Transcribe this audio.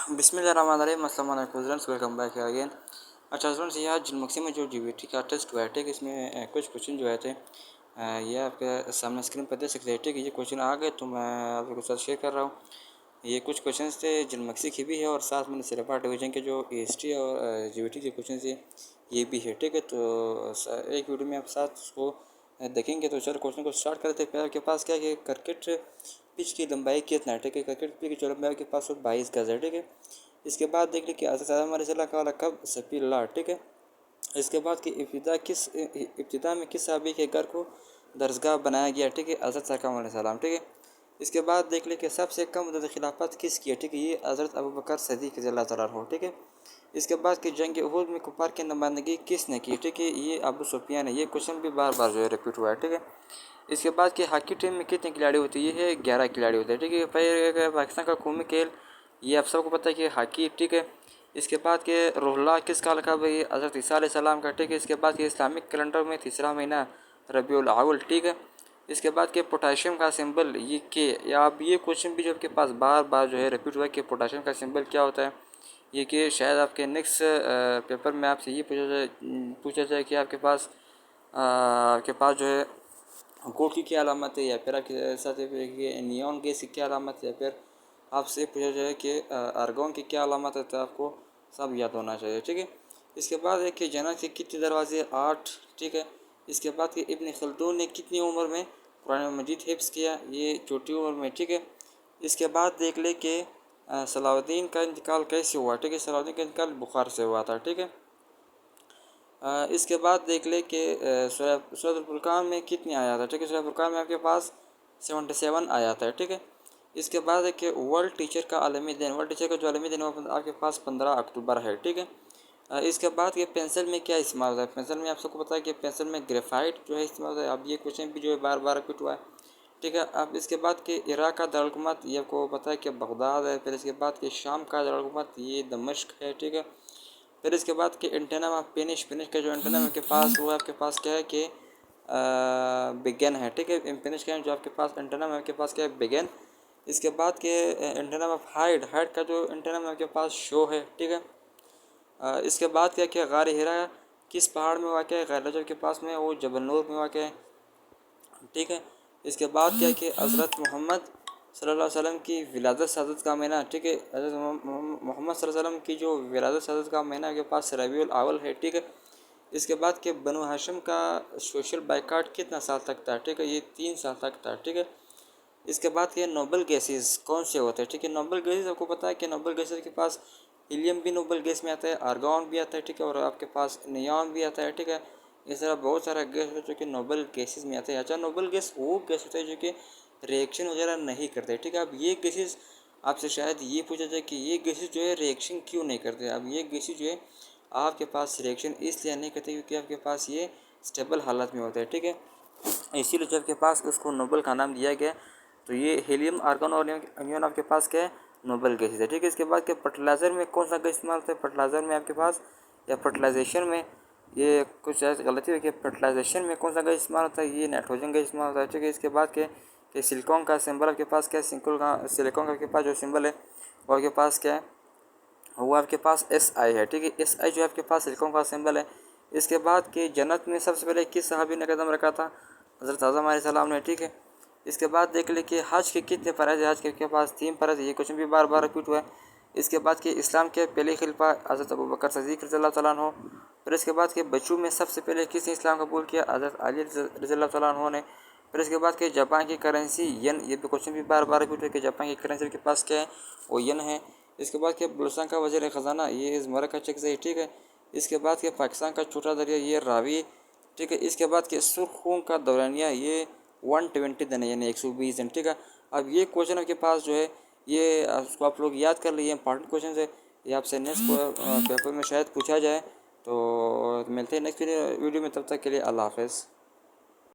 बिस्मिल्लाहिर्रहमानिर्रहीम अस्सलाम वालेकुम स्टूडेंट्स, वेलकम बैक अगेन। अच्छा स्टूडेंट्स, यह जिनमक्सी में जो जीबीटी का टेस्ट हुआ है, ठीक है, इसमें कुछ क्वेश्चन जो है थे ये आपके सामने स्क्रीन पर देख सकते हैं। ठीक है, ये क्वेश्चन आ गए तो मैं आप लोगों के साथ शेयर कर रहा हूँ। ये कुछ क्वेश्चन थे जिनमक्सी की भी है और साथ में सिरपा डिवीजन के जो एएसटी और जीबीटी के क्वेश्चन थे ये भी है। ठीक है, तो एक वीडियो में आप साथ उसको देखेंगे। तो चलो क्वेश्चन को स्टार्ट करते हैं। आपके पास क्या है, क्रिकेट पिच की लंबाई कितना है? ठीक है, क्रिकेट पिच की जो लंबाई के पास 22 गज है। ठीक है, इसके बाद देख लीजिए कि हज़रत का लक़ब सफ़ीउल्लाह। ठीक है, इसके बाद कि इब्तिदा में किस सहाबी के घर को दरसगाह बनाया गया? ठीक है, हज़रत सलाम। ठीक है, इसके बाद देख लें कि सबसे कम मुद्दत खिलाफत किसकी है? ठीक है, ये हज़रत अबू बकर सिद्दीक़ रज़ियल्लाहु तआला अन्हु। ठीक है, इसके बाद कि जंग उहद में कुफ़ार की नुमाइंदगी किसने की? ठीक है, ये अबू सुफियान है। ये क्वेश्चन भी बार बार जो है रिपीट हुआ है। ठीक है, इसके बाद कि हॉकी टीम में कितने खिलाड़ी होते हैं? ये है 11 खिलाड़ी होते हैं। ठीक है, फिर पाकिस्तान का कौमी खेल ये आप सबको पता है कि हॉकी। ठीक है, इसके बाद के रुहला किसका लक़ब है? ये हज़रत ईसा अलैहिस्सलाम का। ठीक है, इसके बाद के इस्लामिक कैलेंडर में तीसरा महीना रबीउल अव्वल। ठीक है, इसके बाद के पोटाशियम का सिंबल ये के या अब ये क्वेश्चन भी जो आपके पास बार बार जो है रिपीट हुआ है कि पोटाशियम का सिंबल क्या होता है। ये कि शायद आपके नेक्स्ट पेपर में आपसे ये पूछा जाए कि आपके पास जो है गोल्ड की क्या अलामत है, या फिर आपके साथ नियॉन गैस की क्या अलामत है, या फिर आपसे पूछा जाए कि आर्गोन की क्या अलामत है, तो आपको सब याद होना चाहिए। ठीक है, इसके बाद है कि जन्नत के कितने दरवाजे? 8। ठीक है, इसके बाद कि इब्न खल्दून ने कितनी उम्र में कुरान मजीद हिफ्ज़ किया? ये छोटी उम्र में। ठीक है, इसके बाद देख ले कि सलाहुद्दीन का इंतकाल कैसे हुआ? ठीक है, सलाहुद्दीन का इंतकाल बुखार से हुआ था। ठीक है, इसके बाद देख ले कि सूरह फुरक़ान में कितनी आया था? ठीक है, सूरह फुरक़ान में आपके पास 77 आया था। ठीक है, इसके बाद है कि वर्ल्ड टीचर का आलमी दिन, वर्ल्ड टीचर का जो आलमी दिन है आपके पास 15 अक्टूबर है। ठीक है, इसके बाद ये पेंसिल में क्या इस्तेमाल होता है? पेंसिल में आप सबको पता है कि पेंसिल में ग्रेफाइट जो है इस्तेमाल होता है। अब ये क्वेश्चन भी जो है बार बार रिपीट हुआ है। ठीक है, अब इसके बाद कि इराक़ का दारुल-हुकूमत ये आपको पता है कि बगदाद है। फिर इसके बाद कि शाम का दारुल-हुकूमत ये दमिश्क है। ठीक है, फिर इसके बाद कि एंटेना ऑफ फिनिश का जो एंटेना आपके पास वो आपके पास क्या है कि बिगन है। ठीक है, फिनिश का जो आपके पास एंटेना में आपके पास क्या है? बिगन। इसके बाद के एंटेना ऑफ हाइड का जो एंटेना में आपके पास शो है। ठीक है, इसके बाद क्या कि गार हिरा किस पहाड़ में वाक़ है? गार रजब के पास में वो जबल नूर में वाक़ है। ठीक है, इसके बाद क्या कि हज़रत मोहम्मद सल्लल्लाहु अलैहि वसल्लम की विलादत शहादत का महीना। ठीक है, हज़रत मोहम्मद सल्लल्लाहु अलैहि वसल्लम की जो विलादत शहादत का महीना के पास रबीउल अव्वल है। ठीक है, इसके बाद के बनु हाशिम का सोशल बाइकाट कितना साल तक था? ठीक है, ये 3 साल तक था। ठीक है, इसके बाद के नोबल गैसेस कौन से होते हैं? ठीक है, नोबल गैसेस आपको पता है कि नोबल गैसेस के पास हीलियम भी नोबल गैस में आता है, आर्गॉन भी आता है। ठीक है, और आपके पास नियॉन भी आता है। ठीक है, इस तरह बहुत सारा गैस होता है जो कि नोबल गैसेस में आता है। अच्छा, नोबल गैस वो गैस होता है जो कि रिएक्शन वगैरह नहीं करते। ठीक है, अब ये गैसेस आपसे शायद ये पूछा जाए कि ये गैसेस जो है रिएक्शन क्यों नहीं करते? अब ये गैसेस जो है आपके पास रिएक्शन इसलिए नहीं करते क्योंकि आपके पास ये स्टेबल हालत में होता है। ठीक है, इसीलिए जो आपके पास उसको नोबल का नाम दिया गया। तो ये हीलियम, आर्गन और नियॉन आपके पास क्या है? नोबल गैसेस है। ठीक है, इसके बाद के फर्टिलाइज़र में कौन सा गैस इस्तेमाल होता है? फर्टिलाइज़र में आपके पास या फर्टिलाइजेशन में ये कुछ ऐसी गलती हुई कि फर्टिलाइजेशन में कौन सा गैस इस्तेमाल होता है? ये नाइट्रोजन गैस इस्तेमाल होता है। ठीक है, इसके बाद के सिलिकॉन का सिंबल आपके पास क्या है? सिलिकॉन का आपके पास जो सिंबल है वो आपके पास क्या है? वो आपके पास SI है। ठीक है, SI जो है आपके पास सिलिकॉन का सिंबल है। इसके बाद कि जन्नत में सबसे पहले किस सहाबी ने कदम रखा था? हज़रत आज़म अलैहिस्सलाम ने। ठीक है, इसके बाद देख ले कि हज के कितने फ़रज़ है? हज के पास 3 फ़रज़ है। ये क्वेश्चन भी बार बार रिपीट हुआ है। इसके बाद कि इस्लाम के पहले खलीफा हज़रत अबू बकर सिद्दीक़ रज़ियल्लाहु तआला अन्हु। फिर इसके बाद के बच्चों में सबसे पहले किसने इस्लाम कबूल किया? हज़रत अली रज़ियल्लाहु तआला अन्हु ने। फिर इसके बाद के जापान की करेंसी येन, ये भी क्वेश्चन भी बार बार रिपीट हुआ कि जापान की करेंसी के पास क्या है? वो येन है। इसके बाद के बलूचिस्तान का वज़ीर ख़जाना ये इज़मर का चेक है। ठीक है, इसके बाद के पाकिस्तान का छोटा दरिया ये रावी। ठीक है, इसके बाद के सुर्ख खून का दौरानिया ये 120 दिन है, यानी 120 दिन। ठीक है, अब ये क्वेश्चन आपके पास जो है ये उसको आप लोग याद कर लीजिए, इंपॉर्टेंट क्वेश्चन है ये, आपसे नेक्स्ट पेपर में शायद पूछा जाए। तो मिलते हैं नेक्स्ट वीडियो में, तब तक के लिए अल्लाह हाफ़िज़।